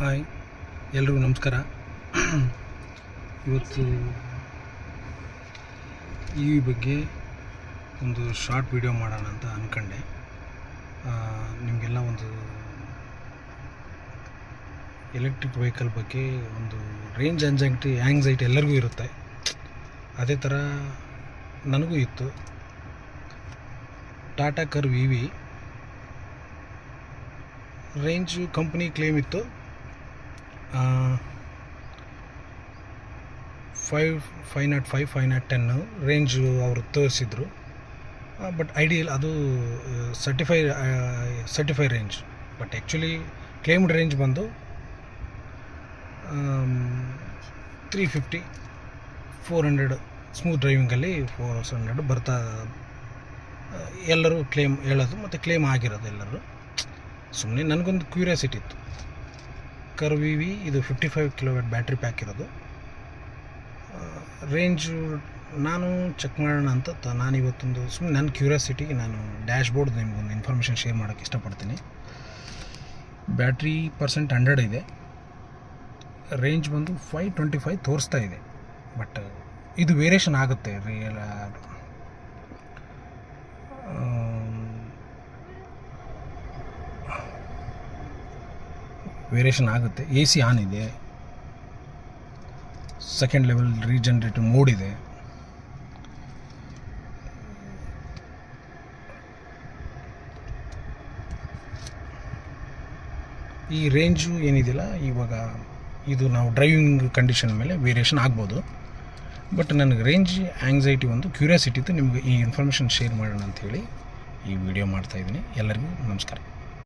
Hi, ಎಲ್ರಿಗೂ ನಮಸ್ಕಾರ. ಇವತ್ತು ಈ ಬಗ್ಗೆ ಒಂದು ಶಾರ್ಟ್ ವಿಡಿಯೋ ಮಾಡೋಣ ಅಂತ ಅಂದ್ಕೊಂಡೆ. ನಿಮಗೆಲ್ಲ ಒಂದು ಎಲೆಕ್ಟ್ರಿಕ್ ವೆಹಿಕಲ್ ಬಗ್ಗೆ ಒಂದು ರೇಂಜ್ ಆ್ಯಂಗ್ಸೈಟಿ ಎಲ್ಲರಿಗೂ ಇರುತ್ತೆ. ಅದೇ ಥರ ನನಗೂ ಇತ್ತು. Tata curve EV range company claim ಇತ್ತು 505, 510 ರೇಂಜು ಅವರು ತೋರಿಸಿದ್ರು. ಬಟ್ ಐಡಿಯಲ್ ಅದು certify range. But actually claimed range ಬಂದು 350, 400 ಸ್ಮೂತ್ ಡ್ರೈವಿಂಗಲ್ಲಿ 400 ಬರ್ತಾ ಎಲ್ಲರೂ ಕ್ಲೇಮ್ ಹೇಳೋದು ಮತ್ತು ಕ್ಲೇಮ್ ಆಗಿರೋದು ಎಲ್ಲರೂ. ಸುಮ್ಮನೆ ನನಗೊಂದು ಕ್ಯೂರಿಯಾಸಿಟಿ ಇತ್ತು. ಕರ್ವ್ EV ಇದು 55 kW ಬ್ಯಾಟ್ರಿ ಪ್ಯಾಕ್ ಇರೋದು. ರೇಂಜು ನಾನು ಚೆಕ್ ಮಾಡೋಣ ಅಂತ ನಾನು ಇವತ್ತೊಂದು ಸುಮ್ಮನೆ ನನ್ನ ಕ್ಯೂರಿಯಾಸಿಟಿಗೆ ನಾನು ಡ್ಯಾಶ್ಬೋರ್ಡ್ ನಿಮಗೊಂದು ಇನ್ಫಾರ್ಮೇಷನ್ ಶೇರ್ ಮಾಡೋಕ್ಕೆ ಇಷ್ಟಪಡ್ತೀನಿ. ಬ್ಯಾಟ್ರಿ ಪರ್ಸೆಂಟ್ 100 ಇದೆ. ರೇಂಜ್ ಬಂದು 525 ತೋರಿಸ್ತಾ ಇದೆ. ಬಟ್ ಇದು ವೇರಿಯೇಷನ್ ಆಗುತ್ತೆ. ವೇರಿಯೇಷನ್ ಆಗುತ್ತೆ. AC ಆನ್ ಇದೆ, ಸೆಕೆಂಡ್ ಲೆವೆಲ್ ರೀಜನರೇಟಿವ್ ಮೋಡ್ ಇದೆ. ಈ ರೇಂಜು ಏನಿದೆಯಲ್ಲ, ಇವಾಗ ಇದು ನಾವು ಡ್ರೈವಿಂಗ್ ಕಂಡೀಷನ್ ಮೇಲೆ ವೇರಿಯೇಷನ್ ಆಗ್ಬೋದು. ಬಟ್ ನನಗೆ ರೇಂಜ್ ಆ್ಯಂಗ್ಸೈಟಿ ಒಂದು ಕ್ಯೂರಿಯಾಸಿಟಿ ಇತ್ತು. ನಿಮಗೆ ಈ ಇನ್ಫಾರ್ಮೇಷನ್ ಶೇರ್ ಮಾಡೋಣ ಅಂಥೇಳಿ ಈ ವಿಡಿಯೋ ಮಾಡ್ತಾಯಿದ್ದೀನಿ. ಎಲ್ಲರಿಗೂ ನಮಸ್ಕಾರ.